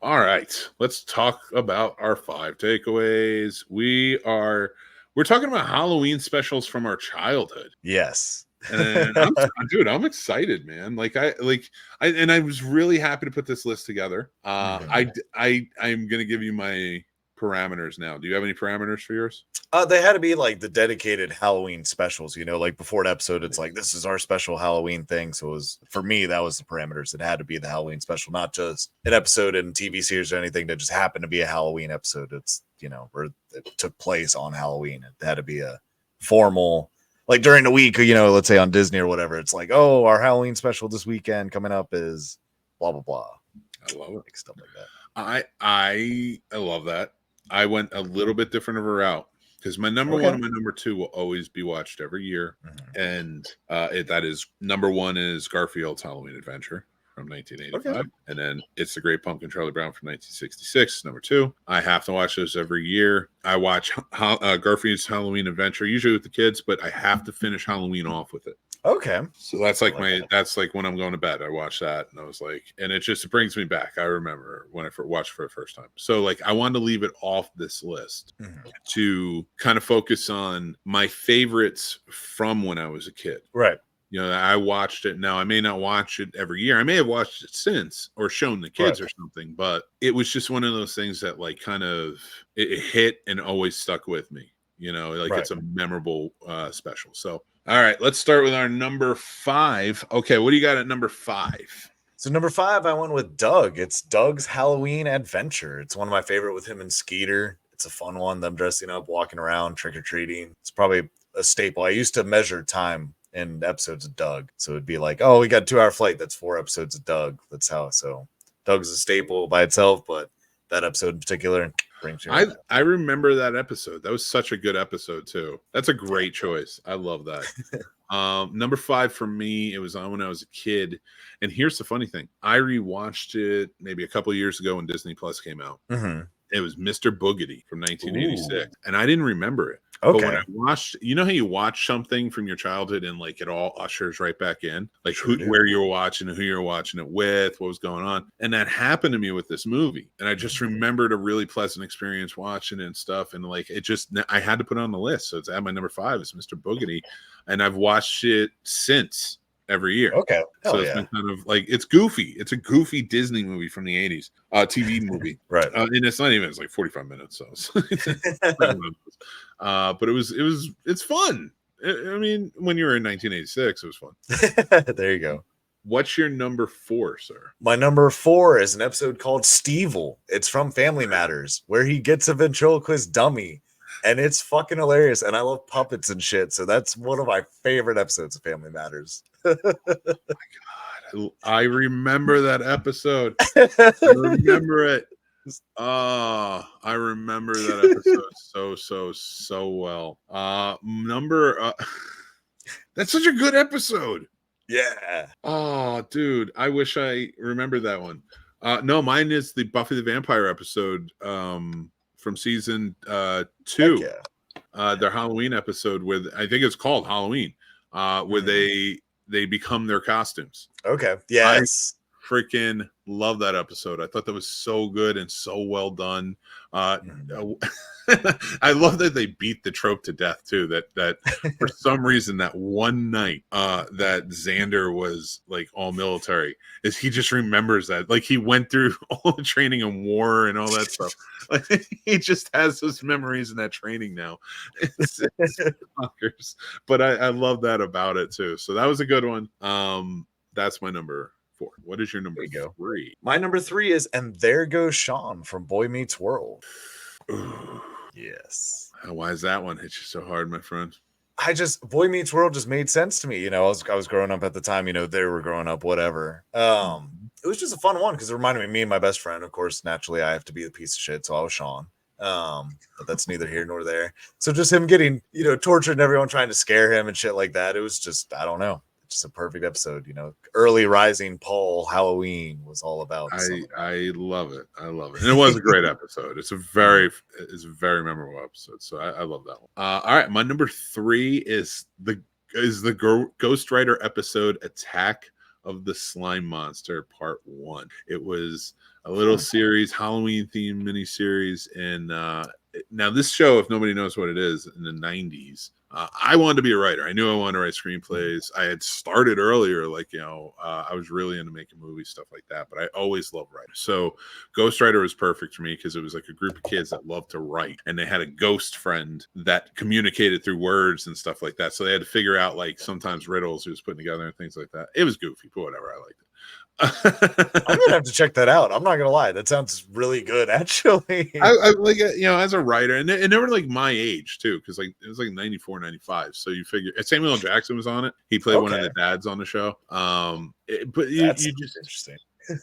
All right, let's talk about our 5 takeaways. We're talking about Halloween specials from our childhood. Yes. And I'm excited, man. I was really happy to put this list together. Mhm. I'm gonna give you my parameters now. Do you have any parameters for yours? They had to be like the dedicated Halloween specials, like before an episode, it's like this is our special Halloween thing. So it was for me, that was the parameters. It had to be the Halloween special, not just an episode in TV series or anything that just happened to be a Halloween episode. It's where it took place on Halloween. It had to be a formal, like during the week, let's say on Disney or whatever. It's like, oh, our Halloween special this weekend coming up is blah blah blah. I love it. Like stuff like that. I love that. I went a little bit different of a route because my number one Okay. and my number two will always be watched every year, Mhm. and that is number one is Garfield's Halloween Adventure from 1985, Okay. and then It's the Great Pumpkin Charlie Brown from 1966. Number two, I have to watch those every year. I watch Garfield's Halloween Adventure usually with the kids, but I have to finish Halloween off with it. Okay. So that's like that. that's like when I'm going to bed, I watch that and I was like, and it brings me back. I remember when I watched for the first time. So like I wanted to leave it off this list Mhm. to kind of focus on my favorites from when I was a kid. Right. I watched it. Now I may not watch it every year. I may have watched it since or shown the kids or something, but it was just one of those things that like kind of it hit and always stuck with me. It's a memorable special. So all right, let's start with our number 5. Okay, what do you got at number 5? So number 5, I went with Doug. It's Doug's Halloween Adventure. It's one of my favorite with him and Skeeter. It's a fun one. Them dressing up, walking around, trick or treating. It's probably a staple. I used to measure time in episodes of Doug, so it'd be like, oh, we got a 2-hour flight. That's 4 episodes of Doug. That's how. So Doug's a staple by itself, but that episode in particular brings me. I remember that episode. That was such a good episode too. That's a great choice. I love that. Number 5 for me, it was on when I was a kid. And here's the funny thing. I rewatched it maybe a couple of years ago when Disney Plus came out. Mm-hmm. It was Mr. Boogedy from 1986. Ooh. And I didn't remember it. Okay. But when I watched, how you watch something from your childhood and like it all ushers right back in, like where you were watching, who you were watching it with, what was going on. And that happened to me with this movie. And I just remembered a really pleasant experience watching it and stuff. And like, I had to put it on the list. So it's at my number 5 is Mr. Boogedy. And I've watched it since every year. Okay. So it's been kind of like, it's goofy. It's a goofy Disney movie from the 80s, TV movie. Right. And it's not even, it's like 45 minutes. So but it's fun. I mean, when you were in 1986, it was fun. There you go. What's your number 4, sir? My number 4 is an episode called Stevel. It's from Family Matters, where he gets a ventriloquist dummy. And it's fucking hilarious. And I love puppets and shit. So that's one of my favorite episodes of Family Matters. Oh my God. I remember that episode. I remember it. Oh, I remember that episode so well. That's such a good episode. Yeah. Oh, dude, I wish I remembered that one. No, mine is the Buffy the Vampire episode from season 2. Yeah. Their Halloween episode with, I think it's called Halloween, where they become their costumes. Okay. Yes. I freaking love that episode. I thought that was so good and so well done. I love that they beat the trope to death too. That for some reason that one night that Xander was like all military, is he just remembers that, like he went through all the training and war and all that stuff. Like, he just has those memories in that training now. It's but I love that about it too. So that was a good one. That's my number 4. What is your number 3? My number 3 is And There Goes Sean from Boy Meets World. Ooh. Yes. Why is that one hit you so hard, my friend? Boy Meets World just made sense to me. I was growing up at the time, they were growing up, whatever. It was just a fun one because it reminded me of my best friend. Of course, naturally I have to be the piece of shit, so I was Sean. But that's neither here nor there. So just him getting, tortured and everyone trying to scare him and shit like that. It was just, I don't know. Just a perfect episode, early rising Paul Halloween was all about. I love it. I love it. And it was a great episode. It's a very memorable episode. So I love that one. All right. My number 3 is the Ghost Rider episode Attack of the Slime Monster Part 1. It was a little series, Halloween themed miniseries, and now this show, if nobody knows what it is, in the 90s, I wanted to be a writer. I knew I wanted to write screenplays. I had started earlier, I was really into making movies, stuff like that, but I always loved writing. So Ghostwriter was perfect for me because it was like a group of kids that loved to write, and they had a ghost friend that communicated through words and stuff like that. So they had to figure out like sometimes riddles he was putting together and things like that. It was goofy, but whatever. I liked it. I'm gonna have to check that out. I'm not gonna lie, that sounds really good, actually. I like, as a writer, and they were like my age too, because like it was like 94, 95. So you figure Samuel L. Jackson was on it. He played one of the dads on the show. But you just interesting.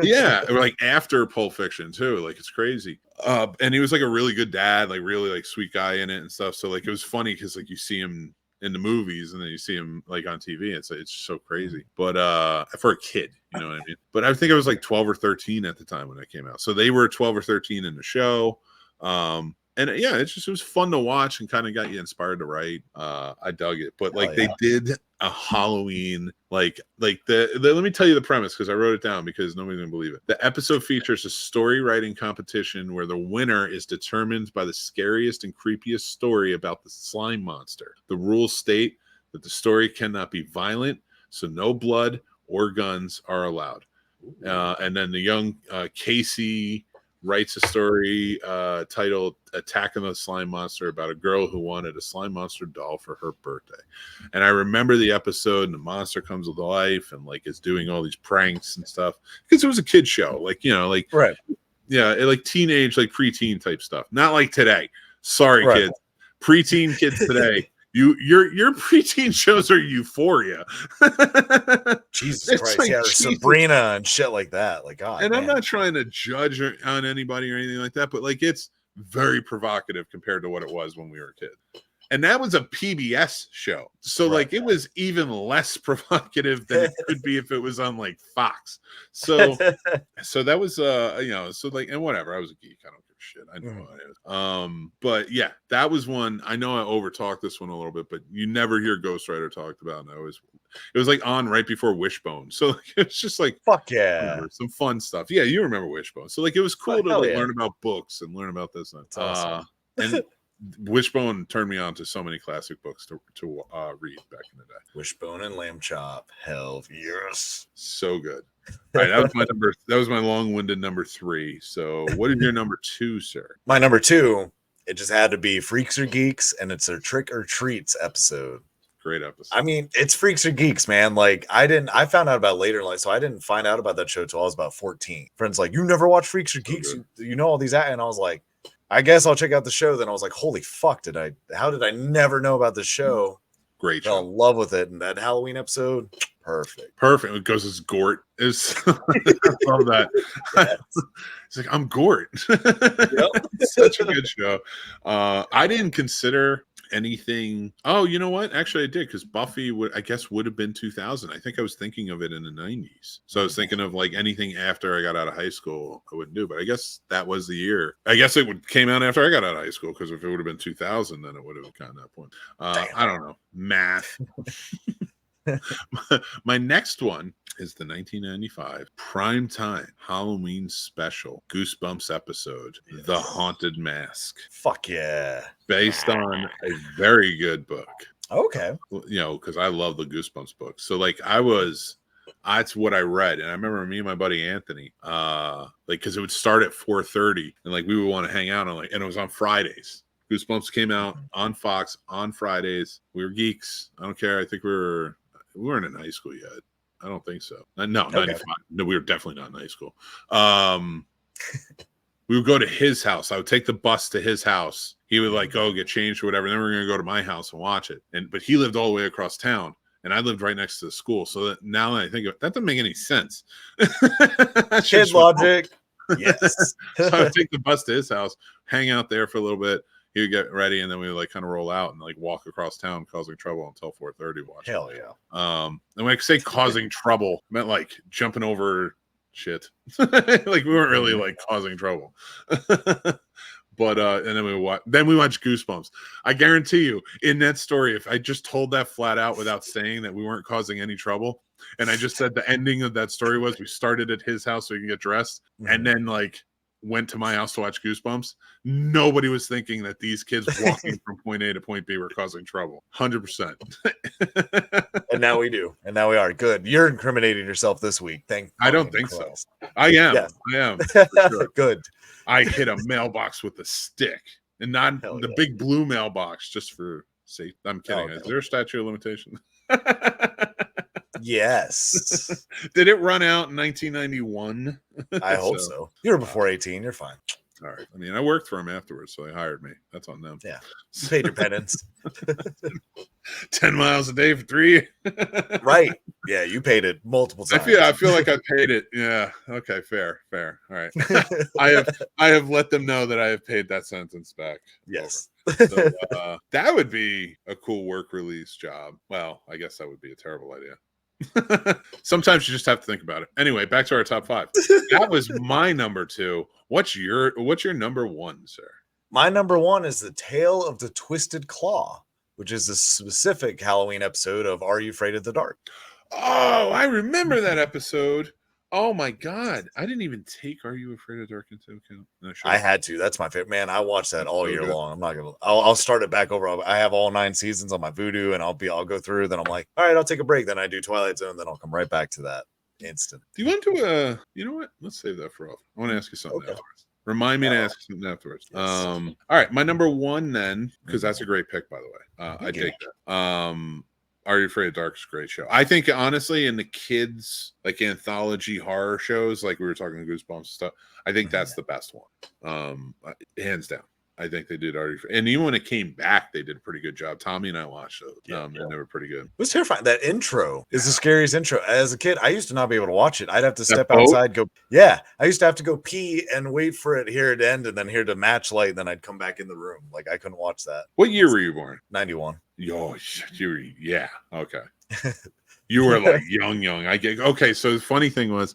Yeah, or like after Pulp Fiction too. Like it's crazy. And he was like a really good dad, like really like sweet guy in it and stuff. So like it was funny because like you see him in the movies and then you see him like on TV. It's so crazy. But for a kid, you know what I mean? But I think I was like 12 or 13 at the time when it came out. So they were 12 or 13 in the show. And yeah, it was fun to watch and kind of got you inspired to write. I dug it. But like they did a Halloween, let me tell you the premise because I wrote it down because nobody's gonna believe it. The episode features a story writing competition where the winner is determined by the scariest and creepiest story about the slime monster. The rules state that the story cannot be violent, so no blood or guns are allowed. And then the young Casey writes a story titled Attack on the Slime Monster about a girl who wanted a slime monster doll for her birthday. And I remember the episode and the monster comes to life and like is doing all these pranks and stuff because it was a kid show, Right. Yeah, like teenage, like preteen type stuff. Not like today. Sorry, kids. Preteen kids today. Your preteen shows are Euphoria. Jesus Christ, like, or Sabrina and shit like that. Like, God. And I'm not trying to judge on anybody or anything like that, but like it's very provocative compared to what it was when we were a kid. And that was a PBS show. So like it was even less provocative than it could be if it was on like Fox. So that was so like, and whatever, I was a geek. I don't give a shit. I know what it is. But yeah, that was one. I know I overtalked this one a little bit, but you never hear Ghostwriter talked about. And it was like on right before Wishbone. So like, it was just like fuck yeah, some fun stuff. Yeah, you remember Wishbone. So like it was cool to like learn about books and learn about this. That's awesome. And Wishbone turned me on to so many classic books to read back in the day. Wishbone and Lamb Chop. Hell yes. So good. All right, that was my long-winded number 3. So what is your number 2, sir? My number 2, it just had to be Freaks or Geeks, and it's a Trick or Treats episode. Great episode. I mean, it's Freaks or Geeks, man. Like I found out about it later in life, so I didn't find out about that show till I was about 14. Friends like, you never watch Freaks or Geeks? You know all these, and I was like, I guess I'll check out the show. Then I was like, holy fuck, how did I never know about this show? Great show. Fell in love with it. And that Halloween episode, perfect. It goes as Gort. I love that. Yes. It's like, I'm Gort. Yep. Such a good show. I didn't consider anything. Oh, you know what? Actually, I did, because Buffy would have been 2000. I think I was thinking of it in the 90s. So I was thinking of like anything after I got out of high school, I wouldn't do. But I guess that was the year. I guess it came out after I got out of high school, because if it would have been 2000, then it would have gotten that point. I don't know. Math. My next one is the 1995 primetime Halloween special Goosebumps episode, The Haunted Mask. Fuck yeah. Based on a very good book. Okay. You know, because I love the Goosebumps book. So like that's what I read. And I remember me and my buddy Anthony, because it would start at 4:30 and like we would want to hang out and it was on Fridays. Goosebumps came out on Fox on Fridays. We were geeks. I don't care. I think we weren't in high school yet. I don't think so. No, 95. No, we were definitely not in high school. We would go to his house. I would take the bus to his house. He would like go get changed or whatever. And then we were going to go to my house and watch it. But he lived all the way across town, and I lived right next to the school. So that now that I think of it, that doesn't make any sense. Kid logic. Yes. So I would take the bus to his house, hang out there for a little bit. He would get ready, and then we would like kind of roll out and like walk across town, causing trouble until 4:30. Watching. Hell yeah! And when I say causing trouble, I meant like jumping over shit. Like we weren't really like causing trouble. But and then we watch Goosebumps. I guarantee you, in that story, if I just told that flat out without saying that we weren't causing any trouble, And I just said the ending of that story was we started at his house so he can get dressed, and then like went to my house to watch Goosebumps. Nobody was thinking that these kids walking from point A to point B were causing trouble. 100%. And now we do. And now we are. Good. You're incriminating yourself this week. Thank I don't think Christ. so. I am. Yes. I am. For sure. Good. I hit a mailbox with a stick, and not the big blue mailbox, just for safety. I'm kidding. Is there a statute of limitation? Yes. Did it run out in 1991? I hope so. You're before 18. You're fine. All right. I mean, I worked for them afterwards, so they hired me. That's on them. Yeah. You paid your penance. 10 miles a day for 3. Right. Yeah, you paid it multiple times. I feel like I paid it. Yeah. Okay. Fair. All right. I have let them know that I have paid that sentence back. Yes. So, that would be a cool work release job. Well, I guess that would be a terrible idea. Sometimes you just have to think about it. Anyway, back to our top 5. That was my number 2. What's your number 1, sir? My number 1 is The Tale of the Twisted Claw, which is a specific Halloween episode of Are You Afraid of the Dark? Oh, I remember that episode. Oh my God. I didn't even take Are You Afraid of Dark into account. No, sure. I had to. That's my favorite. Man, I watched that all year long. I'm not gonna. I'll start it back over. I have all 9 seasons on my Vudu, and I'll go through. Then I'm like, all right, I'll take a break. Then I do Twilight Zone. Then I'll come right back to that instant. Do you want to? You know what? Let's save that for off. I want to ask you something afterwards. Remind me to ask you something afterwards. Yes. All right, my number 1 then, because that's a great pick, by the way. I take that. Are You Afraid of Dark is a great show. I think, honestly, in the kids, like anthology horror shows, like we were talking Goosebumps and stuff, I think that's the best one. Hands down. I think they did already. And even when it came back, they did a pretty good job. Tommy and I watched those, and they were pretty good. It was terrifying. That intro is the scariest intro. As a kid, I used to not be able to watch it. I'd have to step outside, go. Yeah, I used to have to go pee and wait for it here to end, and then hear the match light, and then I'd come back in the room. Like I couldn't watch that. What year were you born? 91. Yo, yeah, okay. You were like young. I get okay. So the funny thing was,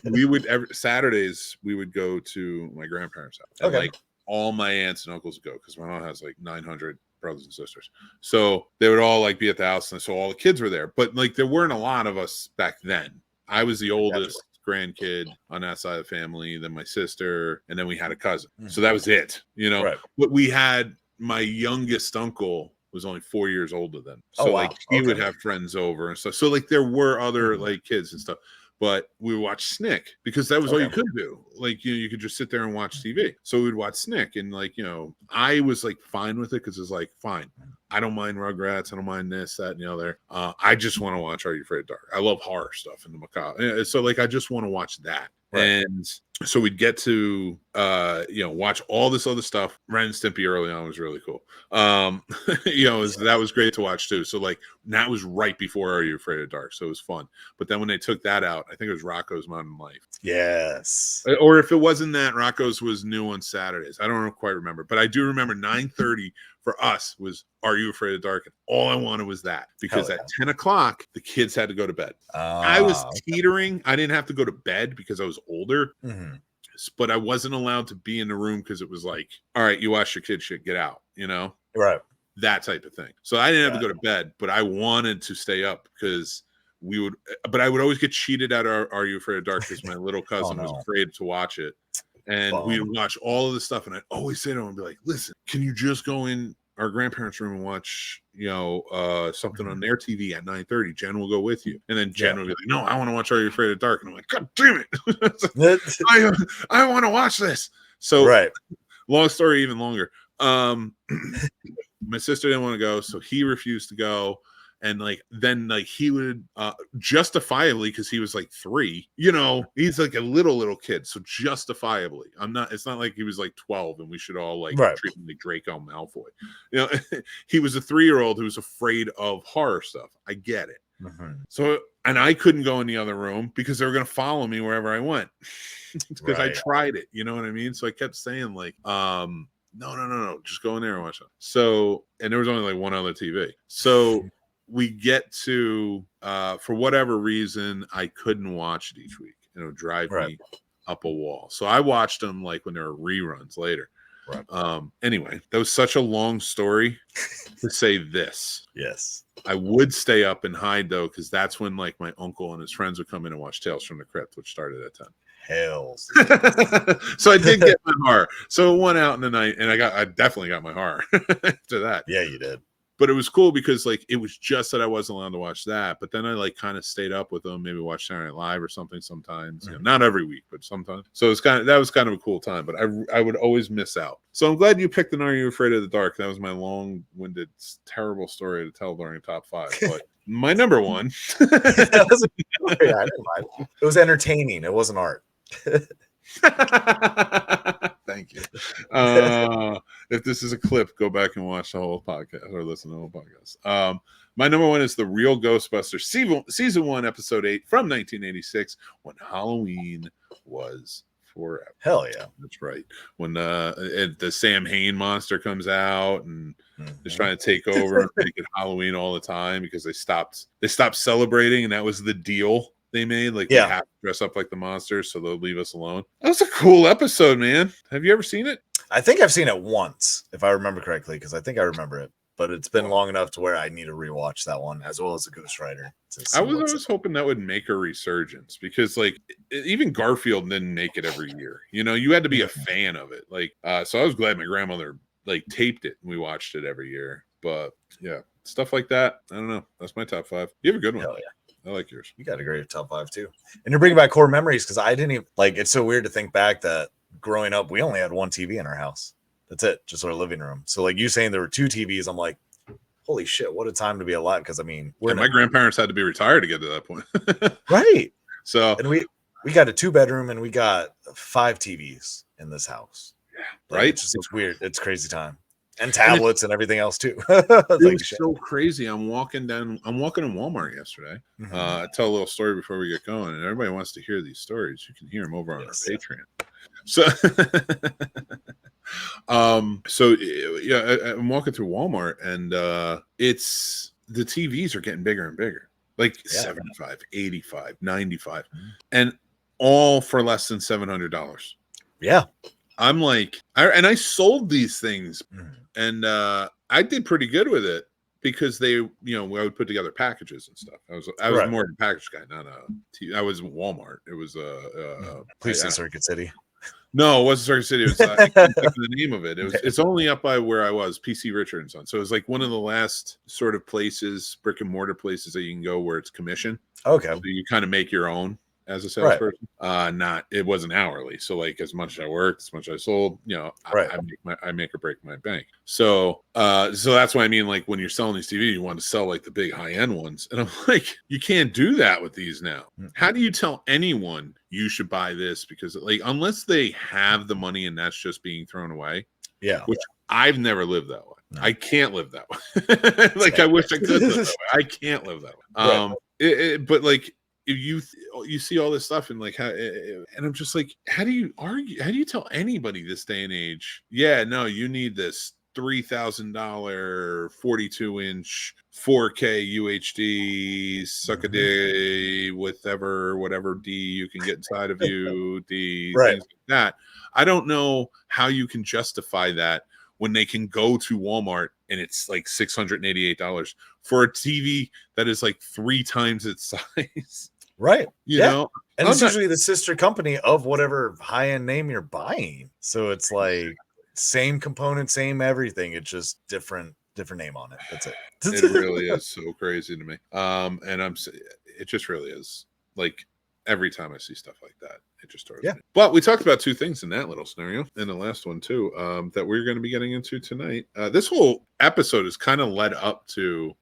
we would Saturdays we would go to my grandparents' house. And like all my aunts and uncles would go because my mom has like 900 brothers and sisters. So they would all like be at the house, and so all the kids were there. But like there weren't a lot of us back then. I was the oldest grandkid on that side of the family, then my sister, and then we had a cousin. So that was it, you know. Right. But we had my youngest uncle was only 4 years older than. So like he would have friends over and stuff. So like there were other like kids and stuff. But we would watch Snick because that was all you could do. Like, you know, you could just sit there and watch TV. So we'd watch Snick, and like, you know, I was like fine with it because it's like, fine. I don't mind Rugrats. I don't mind this, that, and the other. I just want to watch Are You Afraid of Dark? I love horror stuff in the macabre. So like, I just want to watch that. Right. And so we'd get to, you know, watch all this other stuff. Ren and Stimpy early on was really cool. You know, that was great to watch too. So like, that was right before Are You Afraid of Dark? So it was fun. But then when they took that out, I think it was Rocco's Modern Life. Yes. Or if it wasn't that, Rocco's was new on Saturdays. I don't quite remember, but I do remember 9:30 for us was Are You Afraid of Dark? And all I wanted was that, because at 10 o'clock, the kids had to go to bed. I was teetering. I didn't have to go to bed because I was older, but I wasn't allowed to be in the room because it was like, all right, you watch your kid shit, get out, you know? Right. That type of thing. So I didn't have to go to bed, but I wanted to stay up because but I would always get cheated out of Are You Afraid of Dark because my little cousin was afraid to watch it. And we'd watch all of this stuff, and I'd always say to him, and be like, listen, can you just go in our grandparents' room and watch, you know, something on their TV at 9:30? Jen will go with you. And then Jen will be like, no, I want to watch Are You Afraid of Dark? And I'm like, God damn it. I want to watch this. So long story, even longer. My sister didn't want to go, so he refused to go. And like then like he would justifiably, because he was like 3, you know, he's like a little kid, so justifiably it's not like he was like 12 and we should all like treat him like Draco Malfoy, you know. He was a 3-year-old who was afraid of horror stuff. I get it. So, and I couldn't go in the other room because they were going to follow me wherever I went because I tried it, you know what I mean? So I kept saying like no, just go in there and watch it. So, and there was only like one other TV. So we get to, for whatever reason, I couldn't watch it each week. You know, drive me up a wall. So I watched them like when there were reruns later. Anyway, that was such a long story to say this. Yes. I would stay up and hide though, because that's when like my uncle and his friends would come in and watch Tales from the Crypt, which started at 10. Hells. So I did get my horror. So it went out in the night, and I definitely got my horror after that. Yeah, you did. But it was cool because like it was just that I wasn't allowed to watch that. But then I like kind of stayed up with them, maybe watch Saturday Night Live or something sometimes. You know, not every week, but sometimes. So it's that was kind of a cool time. But I would always miss out. So I'm glad you picked an Are You Afraid of the Dark? That was my long-winded, terrible story to tell during top 5. But my number one. That was a story. I didn't mind. It was entertaining. It wasn't art. Thank you. If this is a clip, go back and watch the whole podcast or listen to the whole podcast. My number one is The Real Ghostbusters, season 1, episode 8 from 1986, when Halloween was forever. Hell yeah. That's right. When the Sam Hain monster comes out and is trying to take over and make it Halloween all the time because they stopped celebrating, and that was the deal they made. Like, they have to dress up like the monsters, so they'll leave us alone. That was a cool episode, man. Have you ever seen it? I think I've seen it once, if I remember correctly, because I think I remember it. But it's been long enough to where I need to rewatch that one, as well as the Ghost Rider. I was hoping that would make a resurgence, because like even Garfield didn't make it every year. You know, you had to be a fan of it. Like, so I was glad my grandmother like taped it and we watched it every year. But yeah, stuff like that. I don't know. That's my top 5. You have a good one. Hell yeah. I like yours. You got a great top 5 too. And you're bringing back core memories, because I didn't even like. It's so weird to think back that growing up, we only had one TV in our house. That's it, just our living room. So like you saying there were 2 TVs, I'm like, holy shit, what a time to be alive. Because I mean, my grandparents had to be retired to get to that point. Right. So, and we got a 2-bedroom and we got 5 TVs in this house. Yeah, right. It's weird. It's crazy time. And tablets and everything else too. It was so crazy. I'm walking in Walmart yesterday. I tell a little story before we get going, and everybody wants to hear these stories. You can hear them over on our Patreon. So, I'm walking through Walmart, and it's the TVs are getting bigger and bigger, like 75, 85, 95, and all for less than $700. Yeah. I'm like, I sold these things, and I did pretty good with it, because they, I would put together packages and stuff. I was more of a package guy, not I was Walmart. It was please say Circuit City. No, it wasn't Circuit City. It was I can't think of the name of it. It's only up by where I was, PC Richard and Son. So it was like one of the last sort of places, brick and mortar places that you can go where it's commission. Okay. So you kind of make your own as a salesperson. It wasn't hourly. So like, as much as I worked, as much as I sold, I make or break my bank. So that's what I mean. Like, when you're selling these TVs, you want to sell like the big high end ones. And I'm like, you can't do that with these now. How do you tell anyone you should buy this? Because like, unless they have the money and that's just being thrown away. Yeah. Which I've never lived that way. No. I can't live that way. Like, I wish I could live that way. I can't live that way. But like, if you see all this stuff, and like, and I'm just like, how do you argue? How do you tell anybody this day and age? Yeah, no, you need this $3,000 42-inch 4K UHD suck a day with whatever D you can get inside of you, things like that. I don't know how you can justify that when they can go to Walmart and it's like $688 for a TV that is like 3 times its size. Right. You know? And it's usually the sister company of whatever high-end name you're buying. So it's like same component, same everything. It's just different name on it. That's it. It really is so crazy to me. It just really is. Like, every time I see stuff like that, it just starts. Yeah. But we talked about 2 things in that little scenario, and the last one too, that we're going to be getting into tonight. This whole episode is kind of led up to